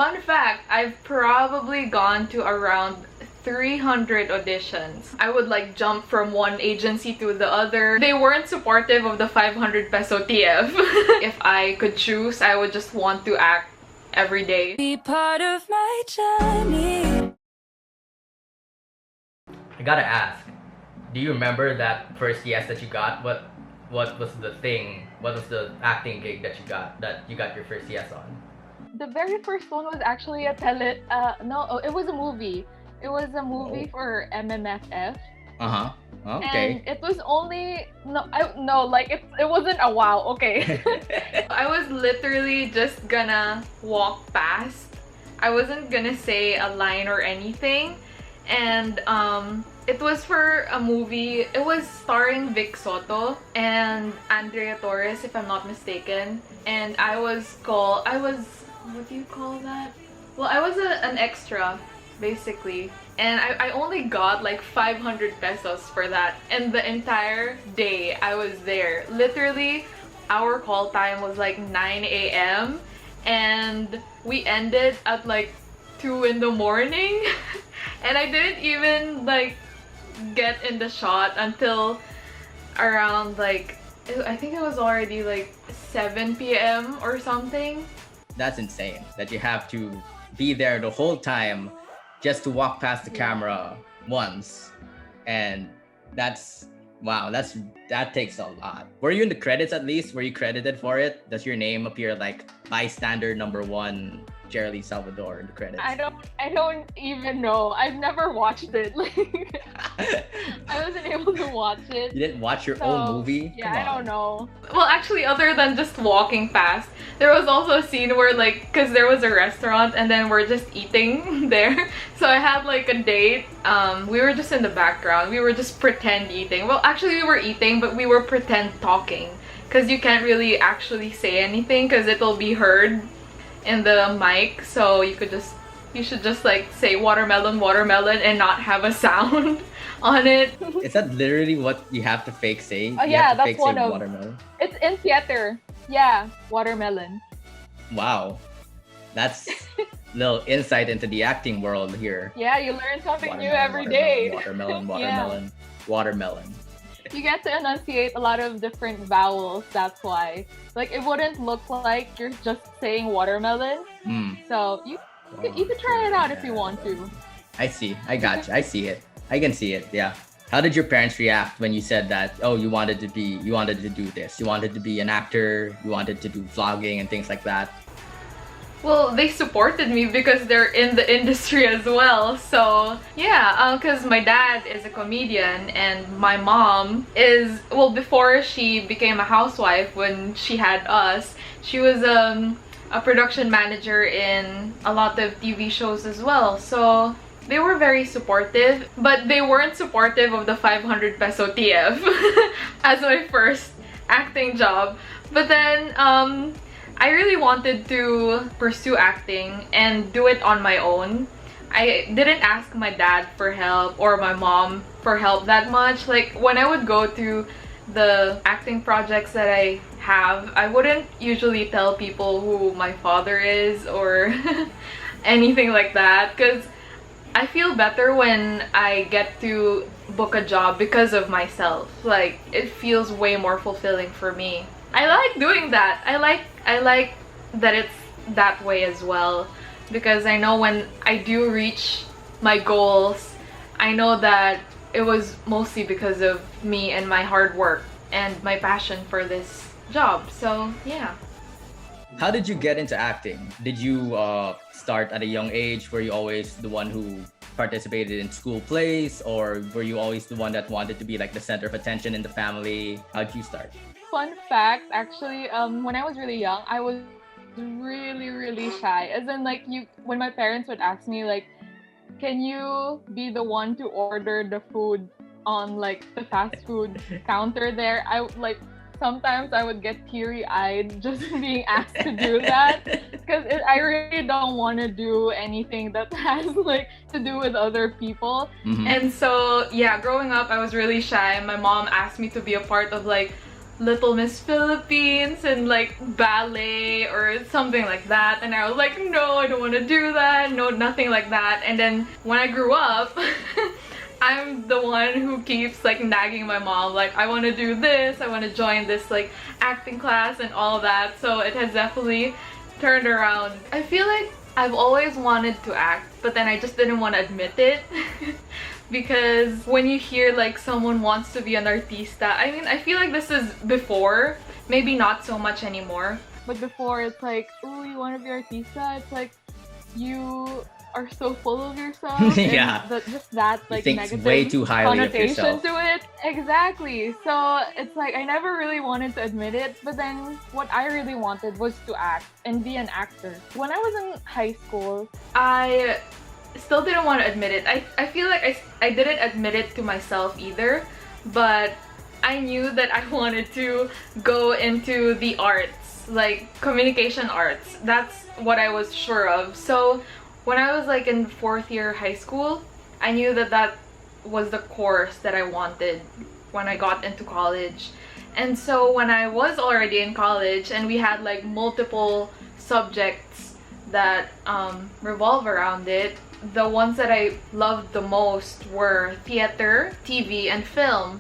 Fun fact, I've probably gone to around 300 auditions. I would like jump from one agency to the other. They weren't supportive of the 500 peso TF. If I could choose, I would just want to act every day. Be part of my journey. I gotta ask, do you remember that first yes that you got? What was the thing? What was the acting gig that you got your first yes on? The very first one was actually a it was a movie. It was a movie for MMFF. Okay. And it was only it wasn't a wow. Okay. I was literally just gonna walk past. I wasn't gonna say a line or anything, and it was for a movie. It was starring Vic Soto and Andrea Torres, if I'm not mistaken. And I was what do you call that? Well, I was an extra, basically. And I only got like 500 pesos for that. And the entire day I was there. Literally, our call time was like 9 a.m. And we ended at like 2 in the morning. And I didn't even like get in the shot until around like, I think it was already like 7 p.m. or something. That's insane that you have to be there the whole time just to walk past the camera once. And that's wow, that takes a lot. Were you in the credits at least? Were you credited for it? Does your name appear like bystander #1 Jerilee Salvador in the credits? I don't even know. I've never watched it. Like I wasn't able to watch it. You didn't watch your own movie? Yeah, I don't know. Well, actually, other than just walking past, there was also a scene where like, because there was a restaurant and then we're just eating there. So I had like a date. We were just in the background. We were just pretend eating. Well, actually we were eating, but we were pretend talking. Because you can't really actually say anything because it'll be heard in the mic. So you should just like say watermelon, watermelon and not have a sound on it. Is that literally what you have to fake say? Oh yeah, that's one of watermelon? It's in theater. Yeah, watermelon. Wow. That's little insight into the acting world here. Yeah, you learn something new every day. Watermelon, Yeah. watermelon. You get to enunciate a lot of different vowels, that's why. Like, it wouldn't look like you're just saying watermelon. So you could try it out if you want to. I see. I got you. I see it. I can see it. Yeah. How did your parents react when you said that, oh, you wanted to do this, you wanted to be an actor, you wanted to do vlogging and things like that? Well, they supported me because they're in the industry as well. So yeah, because my dad is a comedian and my mom is, well, before she became a housewife, when she had us, she was a production manager in a lot of TV shows as well. So they were very supportive, but they weren't supportive of the 500 peso TF as my first acting job. But then I really wanted to pursue acting and do it on my own. I didn't ask my dad for help or my mom for help that much. Like, when I would go to the acting projects that I have, I wouldn't usually tell people who my father is or anything like that, because I feel better when I get to book a job because of myself. Like, it feels way more fulfilling for me. I like doing that. I like that it's that way as well, because I know when I do reach my goals, I know that it was mostly because of me and my hard work and my passion for this job. So yeah. How did you get into acting? Did you start at a young age? Were you always the one who participated in school plays, or were you always the one that wanted to be like the center of attention in the family? How'd you start? Fun fact, actually, when I was really young, I was really shy. As in, like, when my parents would ask me, like, can you be the one to order the food on like the fast food counter there? Sometimes I would get teary-eyed just being asked to do that, because I really don't want to do anything that has like to do with other people. And so yeah, growing up I was really shy. My mom asked me to be a part of like Little Miss Philippines and like ballet or something like that, and I was like, no, I don't want to do that, no, nothing like that. And then when I grew up I'm the one who keeps like nagging my mom, like, I want to do this, I want to join this like acting class and all that. So it has definitely turned around. I feel like I've always wanted to act, but then I just didn't want to admit it because when you hear like someone wants to be an artista, I mean, I feel like this is before, maybe not so much anymore, but before it's like, oh, you want to be artista? It's like you are so full of yourself. Yeah. And just that like you think negative way too highly of connotation yourself. to it. Exactly. So it's like I never really wanted to admit it, but then what I really wanted was to act and be an actor. When I was in high school, I still didn't want to admit it. I feel like I didn't admit it to myself either, but I knew that I wanted to go into the arts, like communication arts. That's what I was sure of. So when I was like in 4th year high school, I knew that that was the course that I wanted when I got into college. And so when I was already in college and we had like multiple subjects that revolve around it, the ones that I loved the most were theater, TV, and film.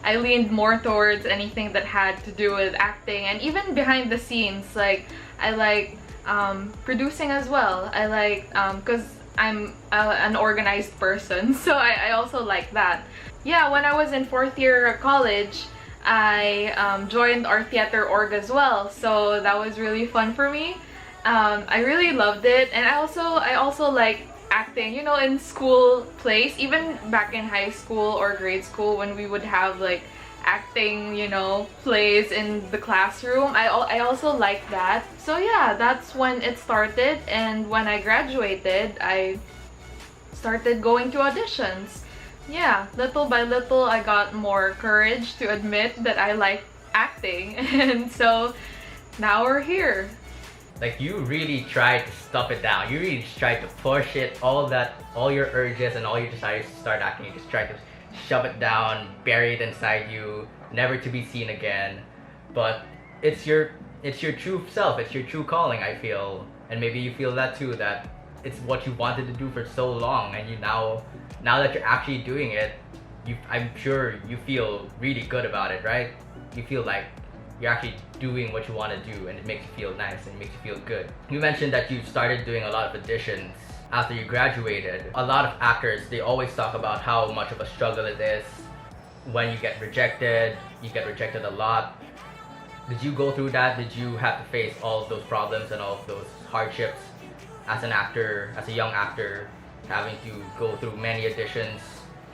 I leaned more towards anything that had to do with acting, and even behind the scenes, like I like producing as well. I like because I'm an organized person, so I also like that. Yeah, when I was in 4th year college, I joined our theater org as well, so that was really fun for me. I really loved it, and I also like acting, you know, in school plays, even back in high school or grade school when we would have like acting, you know, plays in the classroom. I also like that. So yeah, that's when it started, and when I graduated, I started going to auditions. Yeah, little by little I got more courage to admit that I like acting, and so now we're here. Like, you really tried to stop it down. You really just tried to push it, all your urges and all your desires to start acting. You just tried to shove it down, bury it inside you, never to be seen again. But it's your true self, it's your true calling, I feel. And maybe you feel that too, that it's what you wanted to do for so long, and you now that you're actually doing it, I'm sure you feel really good about it, right? You feel like you're actually doing what you want to do, and it makes you feel nice and it makes you feel good. You mentioned that you started doing a lot of auditions after you graduated. A lot of actors, they always talk about how much of a struggle it is when you get rejected. You get rejected a lot. Did you go through that? Did you have to face all of those problems and all of those hardships as an actor, as a young actor, having to go through many auditions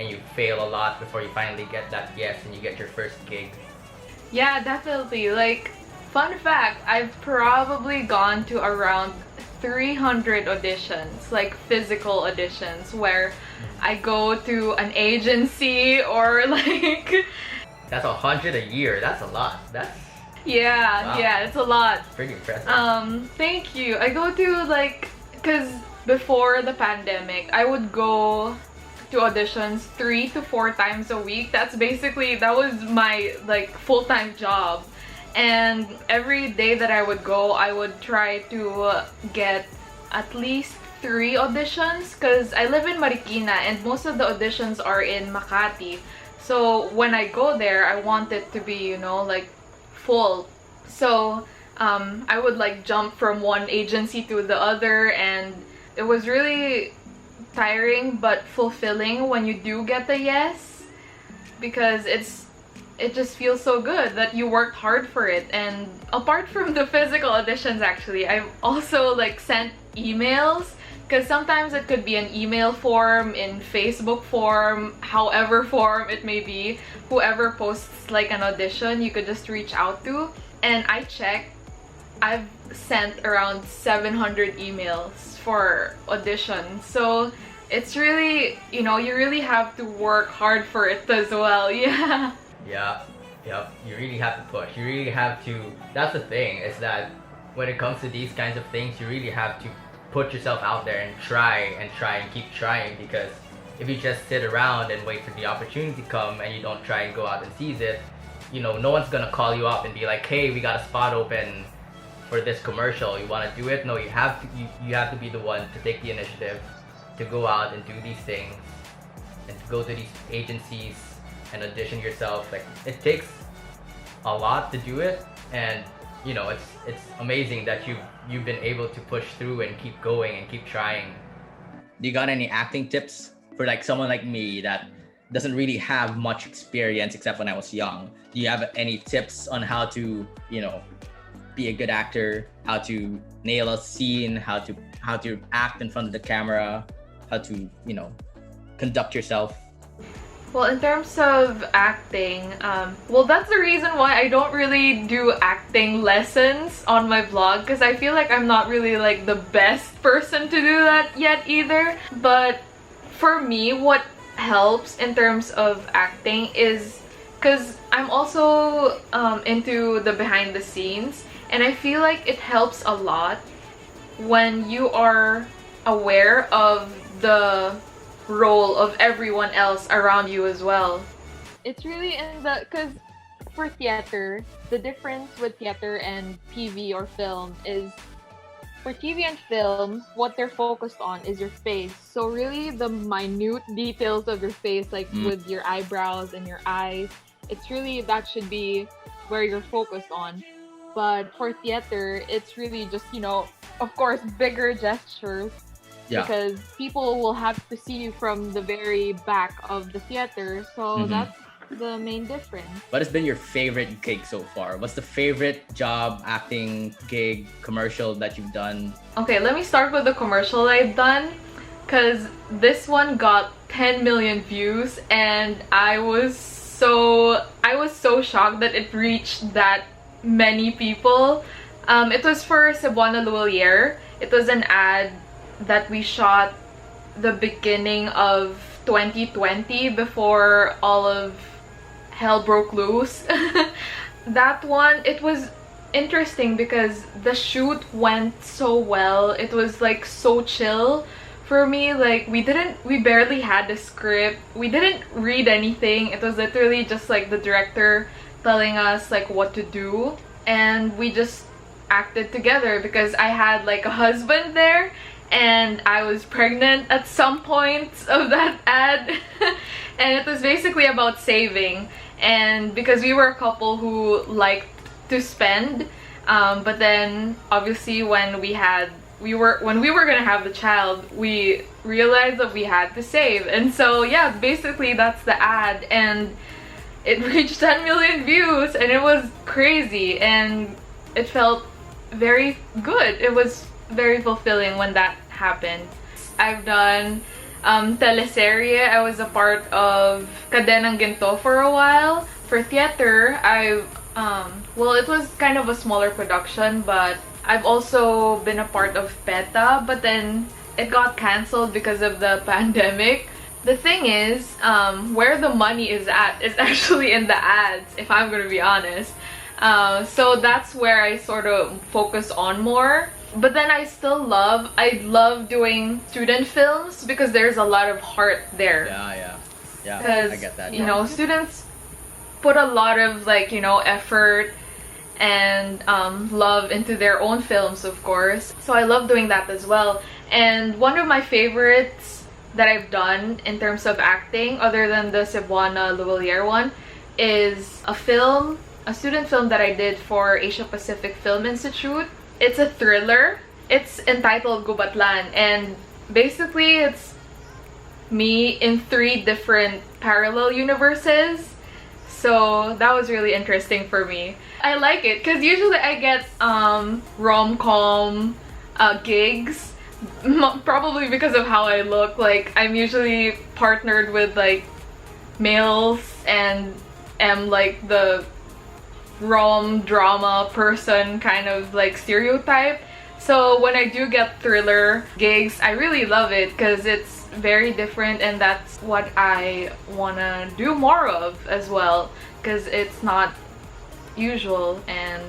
and you fail a lot before you finally get that yes and you get your first gig? Yeah, definitely. Like, fun fact, I've probably gone to around 300 auditions, like physical auditions, where I go to an agency or like... That's 100 a year. That's a lot. That's... Yeah, wow. Yeah, it's a lot. Pretty impressive. Thank you. I go to like, cause before the pandemic, I would go to auditions 3 to 4 times a week. That was my like full-time job. And every day that I would go, I would try to get at least 3 auditions, because I live in Marikina and most of the auditions are in Makati. So when I go there, I want it to be, you know, like full. So I would like jump from one agency to the other, and it was really tiring but fulfilling when you do get the yes, because it just feels so good that you worked hard for it. And apart from the physical auditions, actually, I've also like sent emails, because sometimes it could be an email form, in Facebook form, however form it may be. Whoever posts like an audition, you could just reach out to. And I checked, I've sent around 700 emails for auditions. So it's really, you know, you really have to work hard for it as well. Yeah. Yeah, yep. You really have to push. You really have to. That's the thing, is that when it comes to these kinds of things, you really have to put yourself out there and try and keep trying, because if you just sit around and wait for the opportunity to come and you don't try and go out and seize it, no one's gonna call you up and be like, hey, we got a spot open for this commercial, you want to do it? No, you have to be the one to take the initiative to go out and do these things and to go to these agencies and audition yourself. Like, it takes a lot to do it, and it's amazing that you've been able to push through and keep going and keep trying. Do you got any acting tips for like someone like me that doesn't really have much experience except when I was young? Do you have any tips on how to be a good actor, how to nail a scene, how to act in front of the camera, how to conduct yourself? Well, in terms of acting, well, that's the reason why I don't really do acting lessons on my vlog, because I feel like I'm not really like the best person to do that yet either. But for me, what helps in terms of acting is because I'm also into the behind the scenes, and I feel like it helps a lot when you are aware of the role of everyone else around you as well. It's really because for theater, the difference with theater and TV or film is, for TV and film, what they're focused on is your face. So really the minute details of your face, like with your eyebrows and your eyes, it's really, that should be where you're focused on. But for theater, it's really just, of course, bigger gestures. Yeah. Because people will have to see you from the very back of the theater. So that's the main difference. What has been your favorite gig so far? What's the favorite job, acting, gig, commercial that you've done? Okay, let me start with the commercial I've done, because this one got 10 million views, and I was so shocked that it reached that many people. It was for Cebuana Luwalier. It was an ad that we shot the beginning of 2020 before all of hell broke loose. That one, it was interesting because the shoot went so well. It was like so chill for me. Like, we barely had the script. We didn't read anything. It was literally just like the director telling us like what to do, and we just acted together because I had like a husband there and I was pregnant at some points of that ad. And it was basically about saving, and because we were a couple who liked to spend, but then obviously when we were gonna have the child, we realized that we had to save. And so yeah, basically that's the ad, and it reached 10 million views, and it was crazy, and it felt very good. It was very fulfilling when that happened. I've done teleserye. I was a part of Cadenang Ginto for a while. For theater, well, it was kind of a smaller production, but I've also been a part of PETA, but then it got cancelled because of the pandemic. The thing is, where the money is at is actually in the ads, if I'm gonna be honest. So that's where I sort of focus on more. But then I love doing student films because there's a lot of heart there. Yeah, I get that. Students put a lot of effort and love into their own films, of course. So I love doing that as well. And one of my favorites that I've done in terms of acting, other than the Cebuana Luwalier one, is a student film that I did for Asia Pacific Film Institute. It's a thriller. It's entitled Gubatlan, and basically it's me in 3 different parallel universes. So that was really interesting for me. I like it because usually I get rom-com gigs, probably because of how I look. Like, I'm usually partnered with like males and am like the rom drama person kind of like stereotype. So when I do get thriller gigs, I really love it because it's very different, and that's what I wanna do more of as well, because it's not usual and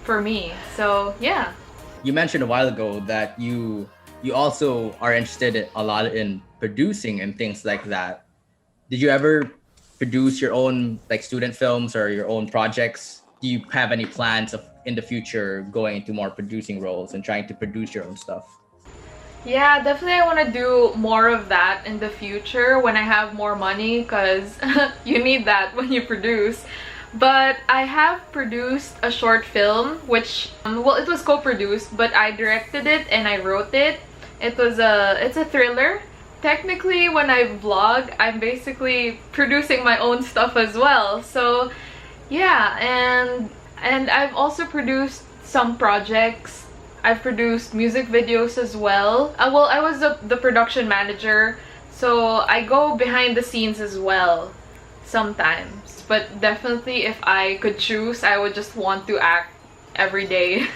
for me. So yeah. You mentioned a while ago that you also are interested a lot in producing and things like that. Did you ever produce your own like student films or your own projects? Do you have any plans of in the future going into more producing roles and trying to produce your own stuff? Yeah, definitely I want to do more of that in the future when I have more money, because you need that when you produce. But I have produced a short film, which, well, it was co-produced, but I directed it and I wrote it. It's a thriller. Technically, when I vlog, I'm basically producing my own stuff as well. So yeah, and I've also produced some projects. I've produced music videos as well. Well, I was the production manager, so I go behind the scenes as well sometimes. But definitely if I could choose, I would just want to act every day.